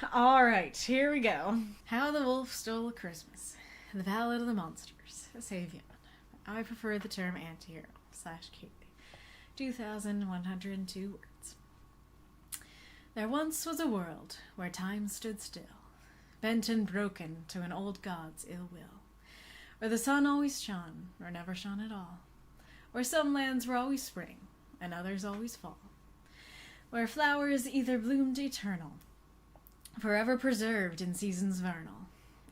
Alright, here we go. How the Wolf Stole Christmas. The Ballad of the Monsters. Savion. I prefer the term antihero slash Kaylie. 2,102 words. There once was a world where time stood still, bent and broken to an old god's ill will, where the sun always shone, or never shone at all, where some lands were always spring, and others always fall, where flowers either bloomed eternal, forever preserved in seasons vernal,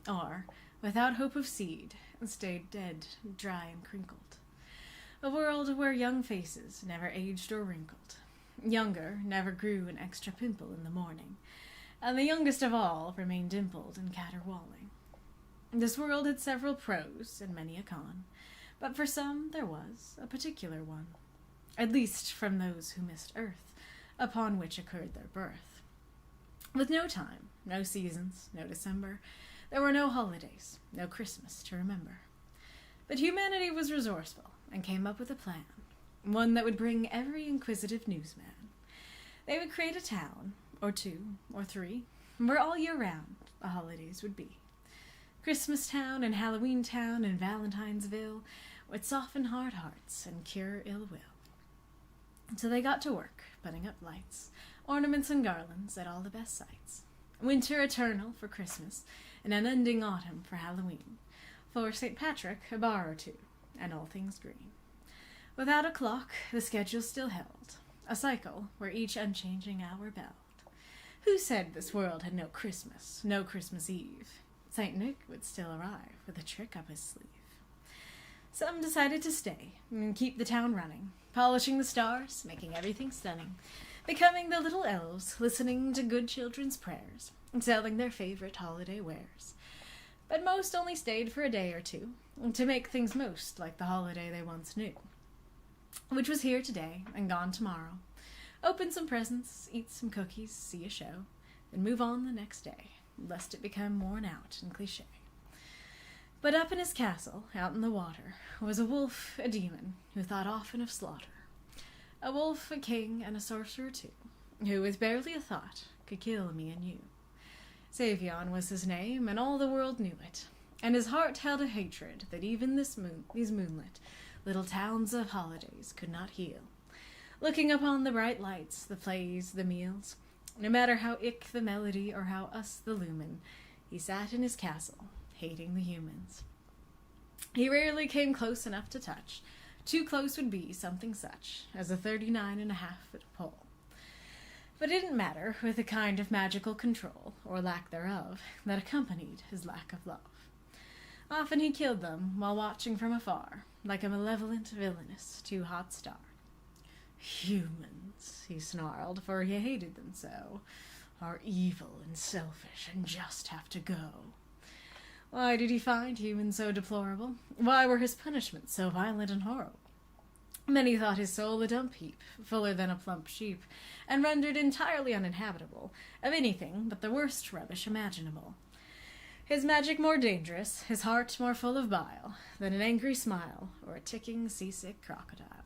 or, without hope of seed, stayed dead, dry, and crinkled. A world where young faces never aged or wrinkled, younger never grew an extra pimple in the morning, and the youngest of all remained dimpled and caterwauling. This world had several pros and many a con, but for some there was a particular one, at least from those who missed earth, upon which occurred their birth. With no time, no seasons, no December, there were no holidays, no Christmas to remember. But humanity was resourceful and came up with a plan, one that would bring every inquisitive newsman. They would create a town, or two, or three, where all year round the holidays would be. Christmas Town and Halloween Town and Valentinesville would soften hard hearts and cure ill will. So they got to work, putting up lights, ornaments and garlands at all the best sites. Winter eternal for Christmas, and unending autumn for Halloween. For St. Patrick, a bar or two, and all things green. Without a clock, the schedule still held, a cycle where each unchanging hour belled. Who said this world had no Christmas, no Christmas Eve? St. Nick would still arrive with a trick up his sleeve. Some decided to stay and keep the town running, polishing the stars, making everything stunning, becoming the little elves, listening to good children's prayers, and selling their favorite holiday wares. But most only stayed for a day or two, to make things most like the holiday they once knew, which was here today and gone tomorrow. Open some presents, eat some cookies, see a show, then move on the next day, lest it become worn out and cliché. But up in his castle, out in the water, was a wolf, a demon, who thought often of slaughter. A wolf, a king, and a sorcerer too, who with barely a thought could kill me and you. Savion was his name, and all the world knew it, and his heart held a hatred that even these moonlit little towns of holidays could not heal. Looking upon the bright lights, the plays, the meals, no matter how ick the melody or how us the lumen, he sat in his castle, hating the humans. He rarely came close enough to touch. Too close would be something such as a 39.5-foot pole. But it didn't matter, with a kind of magical control, or lack thereof, that accompanied his lack of love. Often he killed them while watching from afar, like a malevolent villainous too-hot star. Humans, he snarled, for he hated them so, are evil and selfish and just have to go. Why did he find humans so deplorable? Why were his punishments so violent and horrible? Many thought his soul a dump heap, fuller than a plump sheep, and rendered entirely uninhabitable of anything but the worst rubbish imaginable. His magic more dangerous, his heart more full of bile, than an angry smile or a ticking seasick crocodile.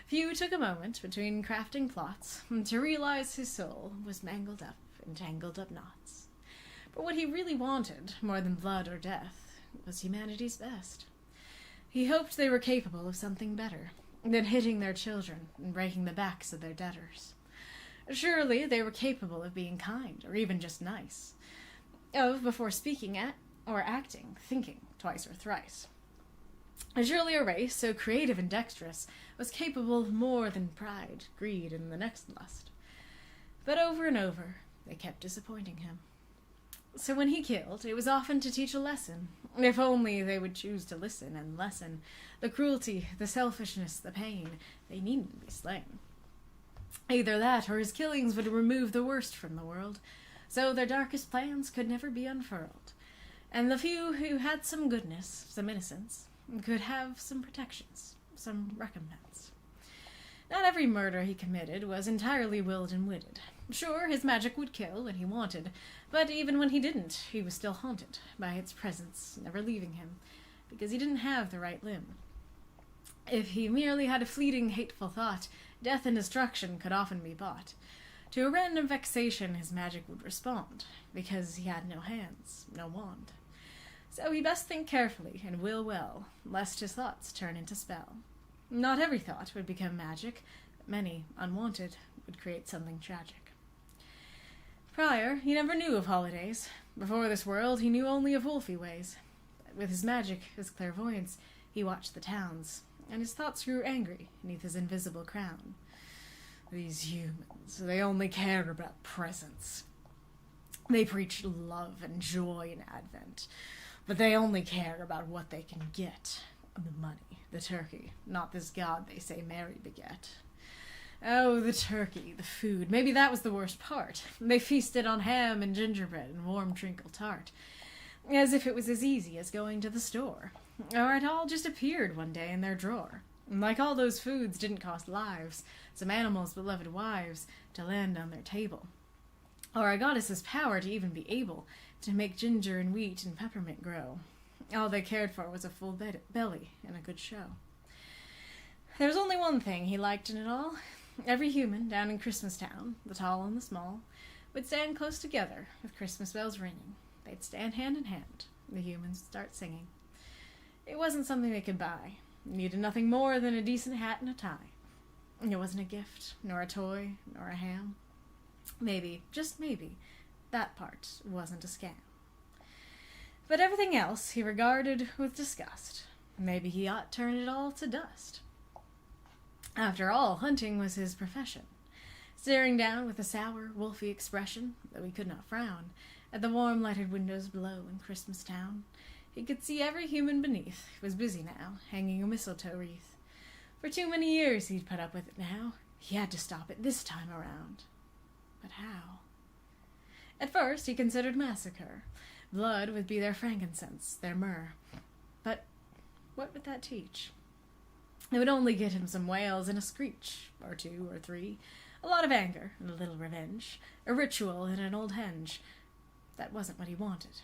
Few took a moment between crafting plots to realize his soul was mangled up in tangled up knots. But what he really wanted, more than blood or death, was humanity's best. He hoped they were capable of something better than hitting their children and breaking the backs of their debtors. Surely they were capable of being kind, or even just nice, of, before speaking at or acting, thinking twice or thrice. Surely a race so creative and dexterous was capable of more than pride, greed, and the next lust. But over and over they kept disappointing him. So when he killed, it was often to teach a lesson, if only they would choose to listen and lessen the cruelty, the selfishness, the pain. They needn't be slain. Either that, or his killings would remove the worst from the world, so their darkest plans could never be unfurled, and the few who had some goodness, some innocence, could have some protections, some recompense. Not every murder he committed was entirely willed and witted. Sure, his magic would kill when he wanted, but even when he didn't, he was still haunted by its presence, never leaving him, because he didn't have the right limb. If he merely had a fleeting hateful thought, death and destruction could often be bought. To a random vexation his magic would respond, because he had no hands, no wand. So he best think carefully and will well, lest his thoughts turn into spell. Not every thought would become magic, but many, unwanted, would create something tragic. Prior, he never knew of holidays. Before this world, he knew only of wolfy ways. But with his magic, his clairvoyance, he watched the towns, and his thoughts grew angry beneath his invisible crown. These humans, they only care about presents. They preach love and joy in Advent, but they only care about what they can get. The money, the turkey, not this God they say Mary beget. Oh, the turkey, the food, maybe that was the worst part. They feasted on ham and gingerbread and warm treacle tart, as if it was as easy as going to the store, or it all just appeared one day in their drawer. Like all those foods didn't cost lives, some animals' beloved wives, to land on their table, or a goddess's power to even be able to make ginger and wheat and peppermint grow. All they cared for was a full belly and a good show. There was only one thing he liked in it all. Every human down in Christmas Town, the tall and the small, would stand close together with Christmas bells ringing. They'd stand hand in hand. The humans would start singing. It wasn't something they could buy. It needed nothing more than a decent hat and a tie. It wasn't a gift, nor a toy, nor a ham. Maybe, just maybe, that part wasn't a scam. But everything else he regarded with disgust. Maybe he ought to turn it all to dust. After all, hunting was his profession. Staring down with a sour, wolfy expression, though he could not frown, at the warm lighted windows below in Christmas Town, he could see every human beneath was busy now, hanging a mistletoe wreath. For too many years he'd put up with it now. He had to stop it this time around. But how? At first he considered massacre. Blood would be their frankincense, their myrrh. But what would that teach? It would only get him some wails and a screech, or two or three, a lot of anger and a little revenge, a ritual and an old henge. That wasn't what he wanted.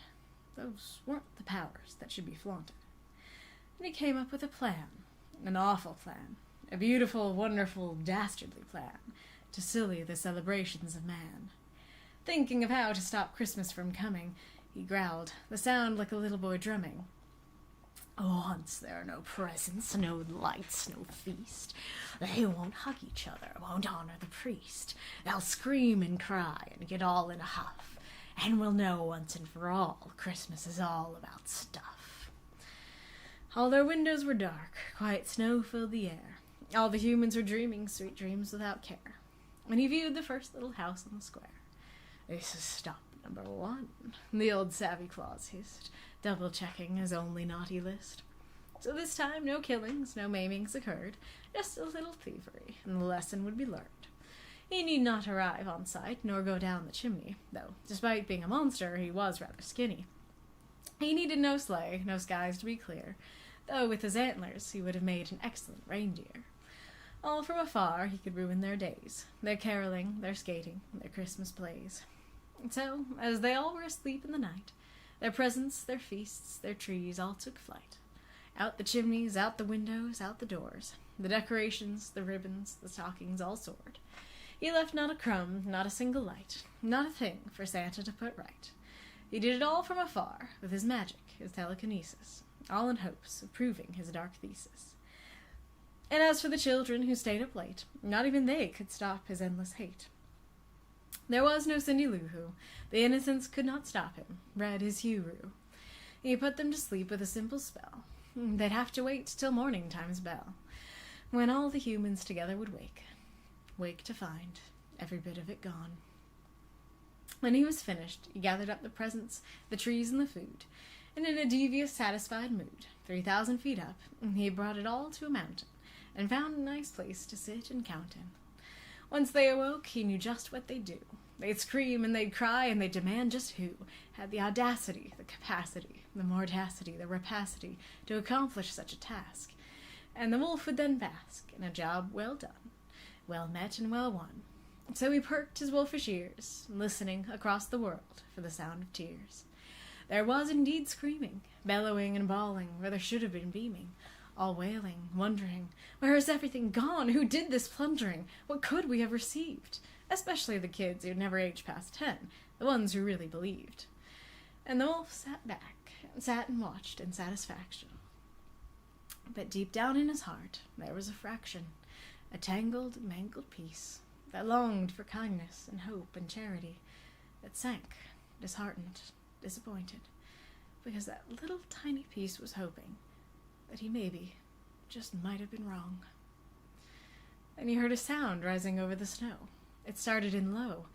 Those weren't the powers that should be flaunted. And he came up with a plan, an awful plan, a beautiful, wonderful, dastardly plan, to silly the celebrations of man. Thinking of how to stop Christmas from coming, he growled, the sound like a little boy drumming. Once there are no presents, no lights, no feast. They won't hug each other, won't honor the priest. They'll scream and cry and get all in a huff, and we'll know once and for all Christmas is all about stuff. All their windows were dark, quiet snow filled the air. All the humans were dreaming sweet dreams without care. When he viewed the first little house on the square, "This is stop number 1, the old savvy Claus hissed, double-checking his only naughty list. So this time no killings, no maimings occurred, just a little thievery, and the lesson would be learned. He need not arrive on sight, nor go down the chimney, though, despite being a monster, he was rather skinny. He needed no sleigh, no skies to be clear, though with his antlers he would have made an excellent reindeer. All from afar he could ruin their days, their caroling, their skating, their Christmas plays. So, as they all were asleep in the night, their presents, their feasts, their trees all took flight. Out the chimneys, out the windows, out the doors. The decorations, the ribbons, the stockings all soared. He left not a crumb, not a single light, not a thing for Santa to put right. He did it all from afar, with his magic, his telekinesis, all in hopes of proving his dark thesis. And as for the children who stayed up late, not even they could stop his endless hate. There was no Cindy Lou Who, the innocents could not stop him, read his Hugh. He put them to sleep with a simple spell. They'd have to wait till morning time's bell, when all the humans together would wake to find every bit of it gone. When he was finished, he gathered up the presents, the trees, and the food, and in a devious, satisfied mood, 3,000 feet up, he brought it all to a mountain, and found a nice place to sit and count in. Once they awoke, he knew just what they'd do. They'd scream and they'd cry and they'd demand just who had the audacity, the capacity, the mordacity, the rapacity to accomplish such a task. And the wolf would then bask in a job well done, well met and well won. So he perked his wolfish ears, listening across the world for the sound of tears. There was indeed screaming, bellowing and bawling where there should have been beaming, all wailing, wondering, where is everything gone? Who did this plundering? What could we have received? especially the kids who'd never aged past 10, the ones who really believed. And the wolf sat back, and sat and watched in satisfaction. But deep down in his heart there was a fraction, a tangled, mangled piece, that longed for kindness and hope and charity, that sank, disheartened, disappointed, because that little tiny piece was hoping that he maybe just might have been wrong. And he heard a sound rising over the snow. It started in low,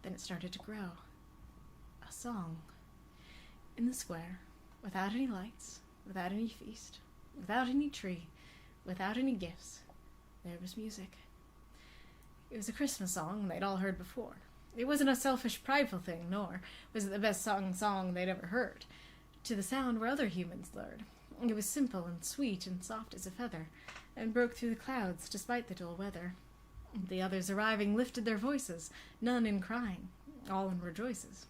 then it started to grow. A song. In the square, without any lights, without any feast, without any tree, without any gifts, there was music. It was a Christmas song they'd all heard before. It wasn't a selfish, prideful thing, nor was it the best song they'd ever heard. To the sound where other humans lured. It was simple and sweet and soft as a feather, and broke through the clouds despite the dull weather. The others arriving lifted their voices, none in crying, all in rejoices.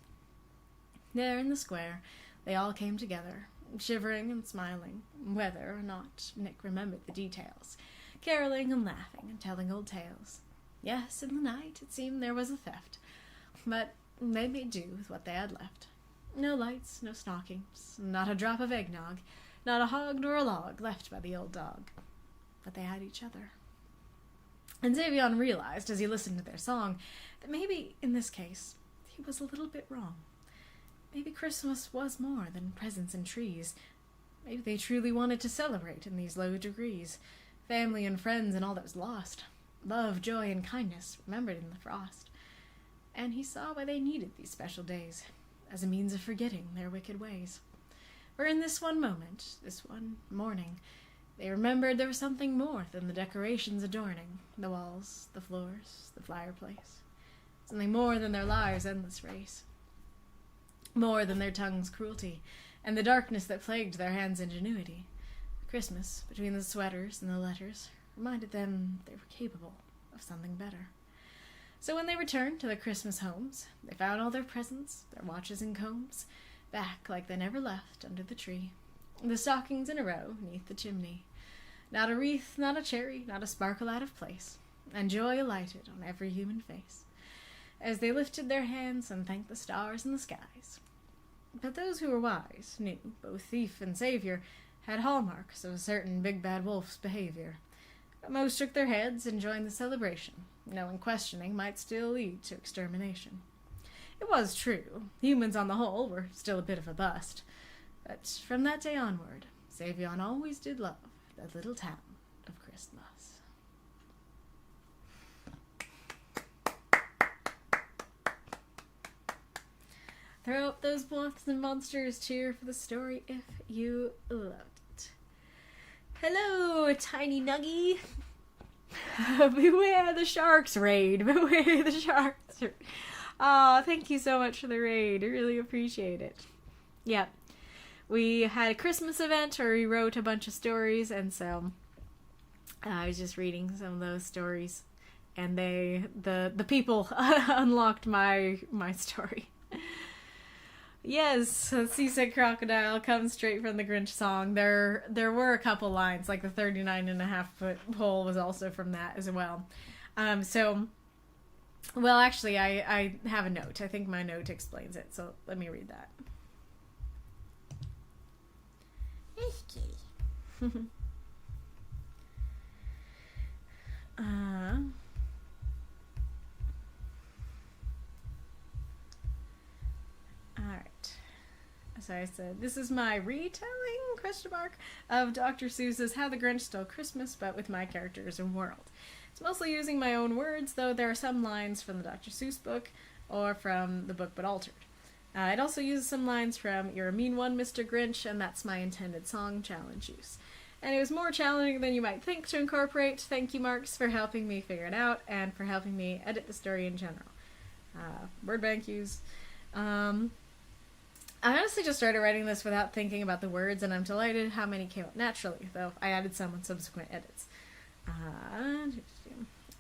There in the square they all came together, shivering and smiling, whether or not Nick remembered the details, caroling and laughing and telling old tales. Yes, in the night it seemed there was a theft, but they made do with what they had left. No lights, no stockings, not a drop of eggnog, not a hog nor a log left by the old dog. But they had each other. And Savion realized, as he listened to their song, that maybe, in this case, he was a little bit wrong. Maybe Christmas was more than presents and trees. Maybe they truly wanted to celebrate in these low degrees, family and friends and all that was lost, love, joy, and kindness remembered in the frost. And he saw why they needed these special days, as a means of forgetting their wicked ways. For in this one moment, this one morning, they remembered there was something more than the decorations adorning the walls, the floors, the fireplace. Something more than their lives' endless race. More than their tongue's cruelty, and the darkness that plagued their hands' ingenuity. Christmas, between the sweaters and the letters, reminded them they were capable of something better. So when they returned to their Christmas homes, they found all their presents, their watches and combs, back like they never left under the tree, the stockings in a row neath the chimney. Not a wreath, not a cherry, not a sparkle out of place, and joy alighted on every human face, as they lifted their hands and thanked the stars in the skies. But those who were wise knew both thief and savior had hallmarks of a certain big bad wolf's behavior. But most shook their heads and joined the celebration, knowing questioning might still lead to extermination. It was true, humans on the whole were still a bit of a bust, but from that day onward, Savion always did love that little town of Christmas. Throw up those moths and monsters, cheer for the story if you loved it. Hello, tiny nuggy. Beware the sharks raid. Beware the sharks. Aw, thank you so much for the raid. I really appreciate it. Yeah. We had a Christmas event where we wrote a bunch of stories, and so I was just reading some of those stories, and the people unlocked my story. Yes, a seasick crocodile comes straight from the Grinch song. There were a couple lines, like the 39.5-foot pole was also from that as well. Well, actually, I have a note. I think my note explains it, so let me read that. Alright. So I said, this is my retelling, of Dr. Seuss's How the Grinch Stole Christmas, but with my characters and world. It's mostly using my own words, though there are some lines from the Dr. Seuss book, or from the book but altered. It also uses some lines from You're a Mean One, Mr. Grinch, and that's my intended song challenge use. And it was more challenging than you might think to incorporate. Thank you, Marks, for helping me figure it out, and for helping me edit the story in general. Word bank use. I honestly just started writing this without thinking about the words, and I'm delighted how many came up naturally, though I added some on subsequent edits.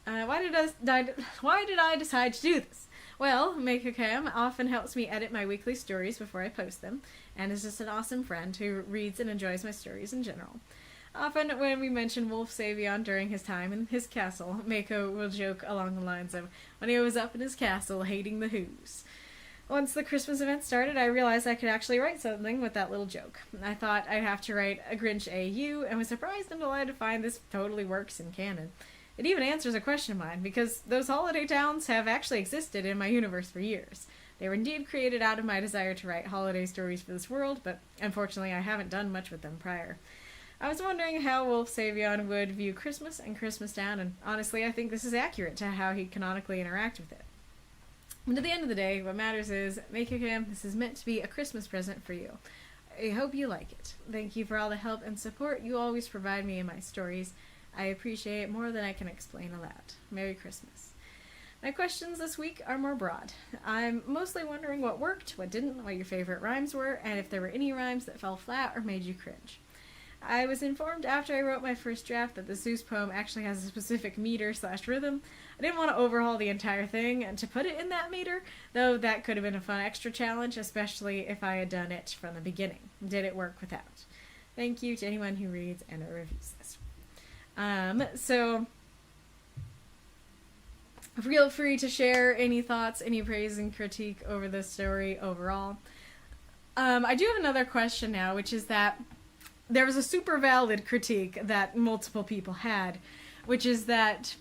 Why did I decide to do this? Well, MakeACam often helps me edit my weekly stories before I post them, and is just an awesome friend who reads and enjoys my stories in general. Often when we mention Wolf Savion during his time in his castle, Mako will joke along the lines of when he was up in his castle hating the Who's. Once the Christmas event started, I realized I could actually write something with that little joke. I thought I'd have to write a Grinch AU, and was surprised and delighted to find this totally works in canon. It even answers a question of mine, because those holiday towns have actually existed in my universe for years. They were indeed created out of my desire to write holiday stories for this world, but unfortunately I haven't done much with them prior. I was wondering how Wolf Savion would view Christmas and Christmas Town, and honestly I think this is accurate to how he'd canonically interact with it. But at the end of the day, what matters is, Makeham, this is meant to be a Christmas present for you. I hope you like it. Thank you for all the help and support you always provide me in my stories. I appreciate it more than I can explain aloud. Merry Christmas. My questions this week are more broad. I'm mostly wondering what worked, what didn't, what your favorite rhymes were, and if there were any rhymes that fell flat or made you cringe. I was informed after I wrote my first draft that the Zeus poem actually has a specific meter/rhythm. I didn't want to overhaul the entire thing and to put it in that meter, though that could have been a fun extra challenge, especially if I had done it from the beginning. Did it work without? Thank you to anyone who reads and reviews this. So feel free to share any thoughts, any praise and critique over the story overall. I do have another question now, which is that there was a super valid critique that multiple people had, which is that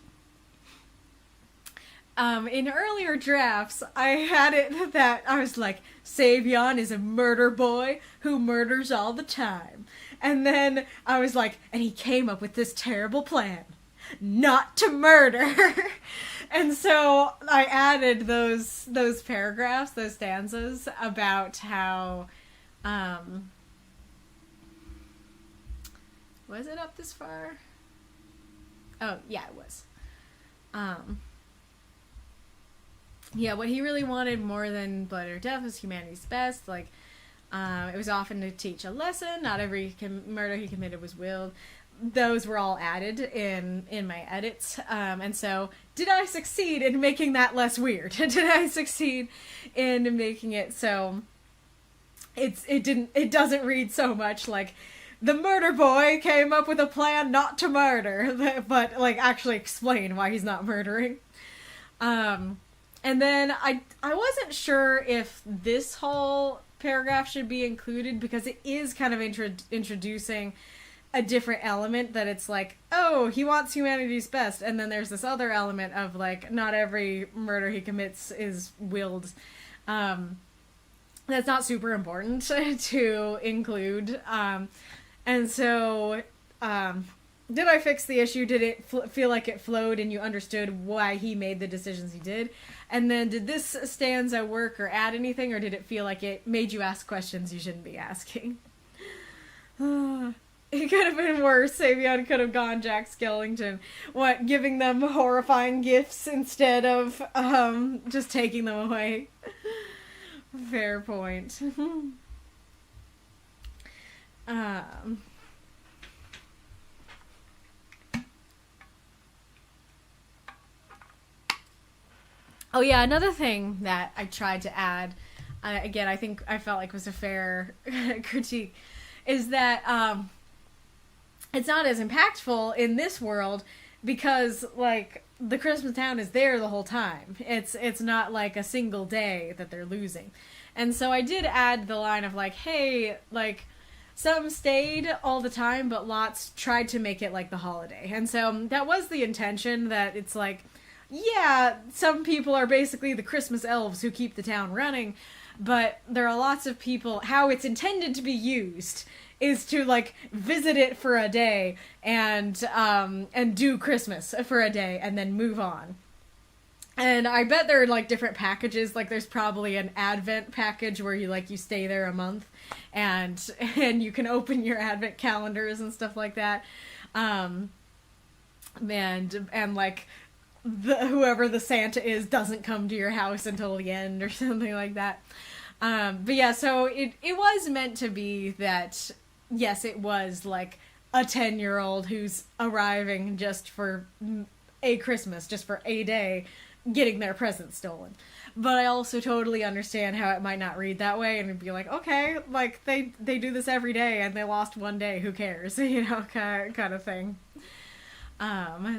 in earlier drafts, I had it that I was like, Savion is a murder boy who murders all the time. And then I was like, and he came up with this terrible plan, not to murder. And so I added those paragraphs, those stanzas about how, was it up this far? Oh, yeah, it was. Yeah, what he really wanted more than blood or death was humanity's best. Like, it was often to teach a lesson. Not every murder he committed was willed. Those were all added in my edits. And so, did I succeed in making that less weird? Did I succeed in making it so it doesn't read so much like the murder boy came up with a plan not to murder, but like actually explain why he's not murdering. And then I wasn't sure if this whole paragraph should be included because it is kind of introducing a different element that it's like, oh, he wants humanity's best, and then there's this other element of like not every murder he commits is willed. That's not super important to include. And so, did I fix the issue? Did it feel like it flowed and you understood why he made the decisions he did? And then did this stanza work or add anything, or did it feel like it made you ask questions you shouldn't be asking? It could have been worse. Savion could have gone Jack Skellington. What, giving them horrifying gifts instead of just taking them away? Fair point. Oh yeah, another thing that I tried to add, again, I think I felt like was a fair critique, is that it's not as impactful in this world because, like, the Christmas town is there the whole time. It's not like a single day that they're losing. And so I did add the line of, like, hey, like, some stayed all the time, but lots tried to make it like the holiday. And so that was the intention, that it's like, yeah, some people are basically the Christmas elves who keep the town running, but there are lots of people, how it's intended to be used is to, like, visit it for a day and do Christmas for a day and then move on. And I bet there are, like, different packages. Like, there's probably an Advent package where you stay there a month and you can open your Advent calendars and stuff like that. And like, whoever the Santa is doesn't come to your house until the end or something like that. But yeah, so it was meant to be that, yes, it was like a 10-year-old who's arriving just for a Christmas, just for a day, getting their presents stolen. But I also totally understand how it might not read that way, and it'd be like, okay, like they do this every day and they lost one day, who cares? You know, kind of thing.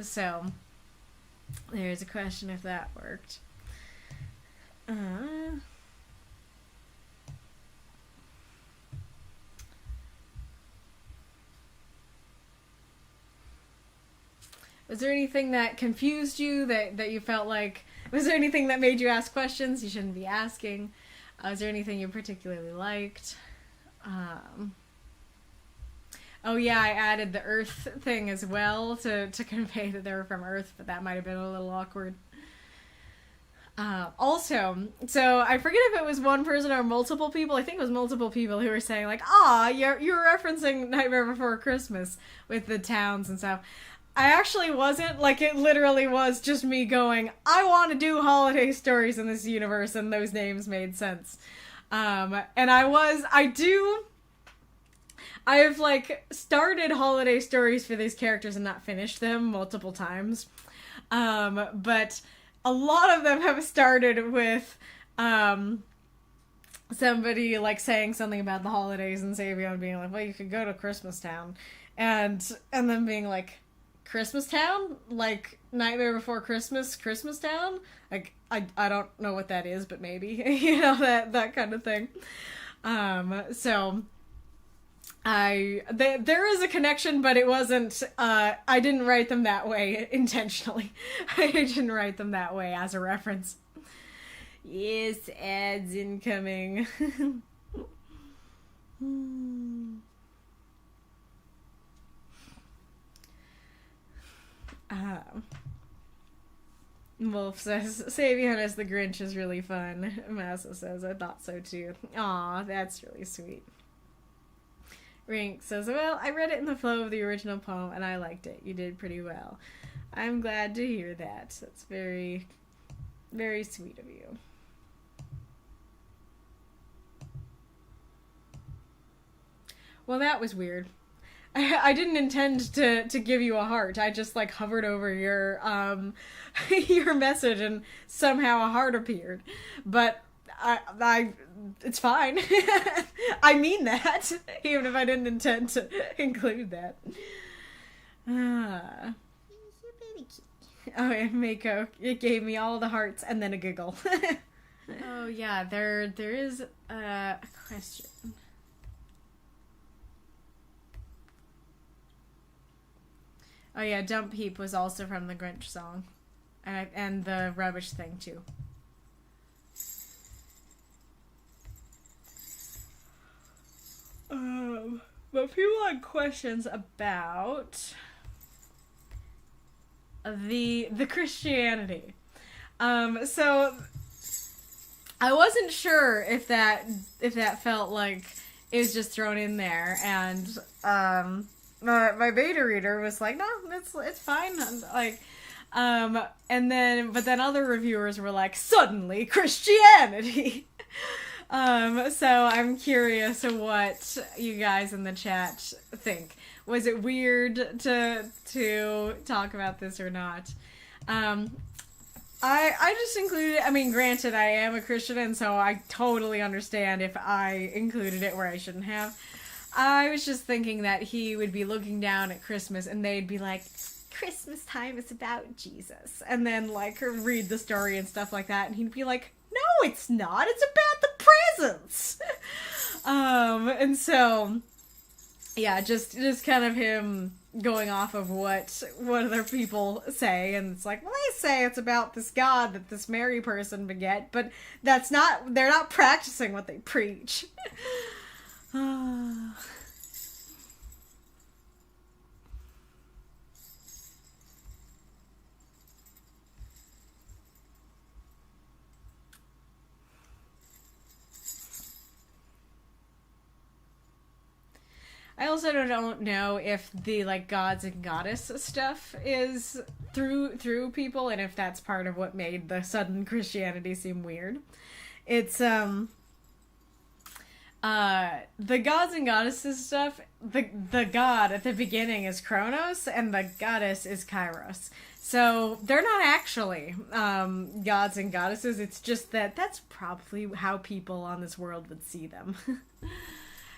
So there's a question if that worked. Was there anything that confused you, that you felt like... Was there anything that made you ask questions you shouldn't be asking? Was there anything you particularly liked? Oh yeah, I added the Earth thing as well to convey that they were from Earth, but that might have been a little awkward. Also, so I forget if it was one person or multiple people. I think it was multiple people who were saying like, you were referencing Nightmare Before Christmas with the towns and stuff. I actually wasn't. Like, it literally was just me going, I want to do holiday stories in this universe, and those names made sense. And I've, like, started holiday stories for these characters and not finished them multiple times. But a lot of them have started with, somebody, like, saying something about the holidays and Savion being like, well, you could go to Christmas Town. And then being like, Christmas Town? Like, Nightmare Before Christmas, Christmas Town? Like, I don't know what that is, but maybe. You know, that kind of thing. So, there is a connection, but it wasn't, I didn't write them that way intentionally. I didn't write them that way as a reference. Yes, ads incoming. Wolf says, Savion as the Grinch is really fun. Massa says, I thought so too. Aw, that's really sweet. Rink says, well, I read it in the flow of the original poem and I liked it. You did pretty well. I'm glad to hear that. That's very, very sweet of you. Well, that was weird. I didn't intend to give you a heart. I just, like, hovered over your your message and somehow a heart appeared. But I it's fine. I mean that, even if I didn't intend to include that. Oh, and Mako, it gave me all the hearts and then a giggle. Oh yeah, there is a question. Oh yeah, Dump Heap was also from the Grinch song. And the rubbish thing, too. But people had questions about the Christianity. So I wasn't sure if that felt like it was just thrown in there, and my beta reader was like, no, it's fine. Like, and then other reviewers were like, suddenly Christianity. So I'm curious what you guys in the chat think. Was it weird to talk about this or not? I just included, I mean, granted, I am a Christian, and so I totally understand if I included it where I shouldn't have. I was just thinking that he would be looking down at Christmas, and they'd be like, Christmas time is about Jesus. And then, like, read the story and stuff like that, and he'd be like, no, it's not. It's about the presents. And so, yeah, just kind of him going off of what other people say, and it's like, well, they say it's about this God that this Mary person beget, but they're not practicing what they preach. I also don't know if the, like, gods and goddess stuff is through people, and if that's part of what made the sudden Christianity seem weird. It's, The gods and goddesses stuff, the god at the beginning is Kronos and the goddess is Kairos. So they're not actually gods and goddesses. It's just that that's probably how people on this world would see them.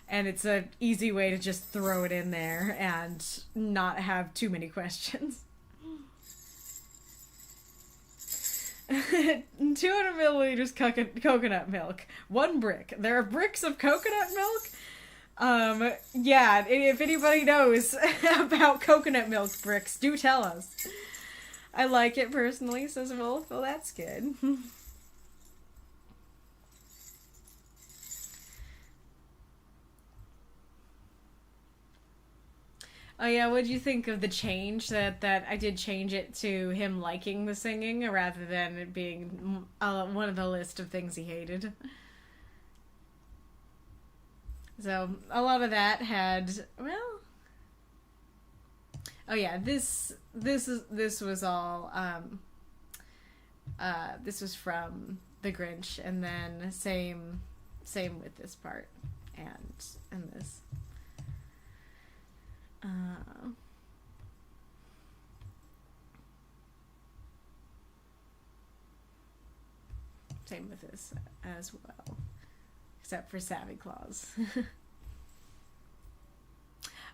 And it's an easy way to just throw it in there and not have too many questions. 200 milliliters coconut milk. 1 brick. There are bricks of coconut milk? Yeah, if anybody knows about coconut milk bricks, do tell us. I like it personally, says Wolf. Well, that's good. Oh yeah, what'd you think of the change that I did change it to him liking the singing rather than it being one of the list of things he hated? So a lot of that had, well, oh yeah, this was all this was from the Grinch, and then same with this part and this. Same with this as well, except for Savvy Claus.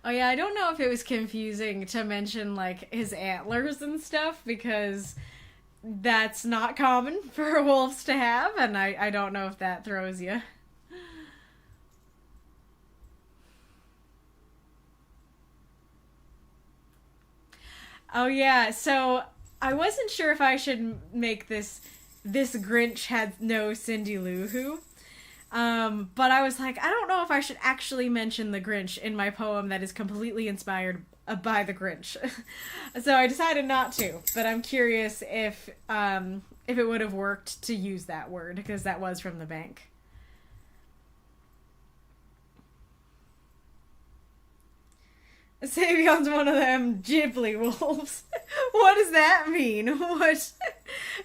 Oh yeah, I don't know if it was confusing to mention like his antlers and stuff because that's not common for wolves to have, and I don't know if that throws you. Oh yeah, so I wasn't sure if I should make this Grinch had no Cindy Lou Who. But I was like, I don't know if I should actually mention the Grinch in my poem that is completely inspired by the Grinch. So I decided not to, but I'm curious if it would have worked to use that word because that was from the bank. Savion's one of them Ghibli wolves. What does that mean? What?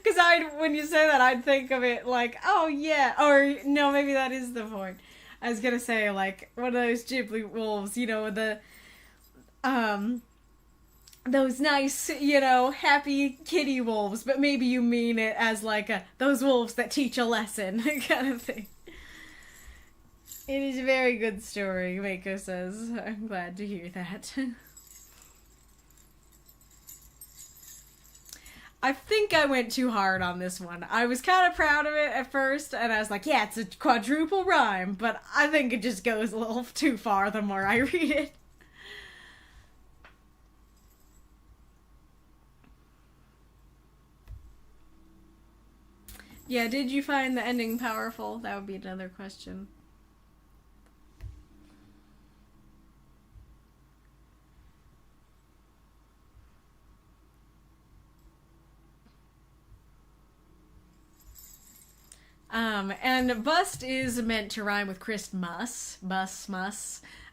Because when you say that, I'd think of it like, oh yeah, or no, maybe that is the point. I was gonna say like one of those Ghibli wolves, you know, um, those nice, you know, happy kitty wolves, but maybe you mean it as like those wolves that teach a lesson kind of thing. It is a very good story, Mako says. I'm glad to hear that. I think I went too hard on this one. I was kind of proud of it at first, and I was like, yeah, it's a quadruple rhyme, but I think it just goes a little too far the more I read it. Yeah, did you find the ending powerful? That would be another question. And bust is meant to rhyme with Christmas, bus, but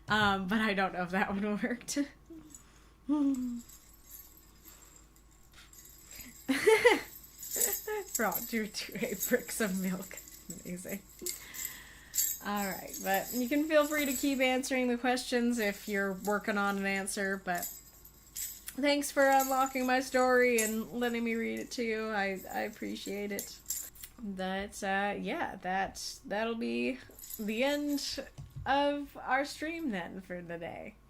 I don't know if that one worked. Brought you to 8 bricks of milk. Amazing. Alright, but you can feel free to keep answering the questions if you're working on an answer, but thanks for unlocking my story and letting me read it to you. I appreciate it. But yeah, that'll be the end of our stream then for the day.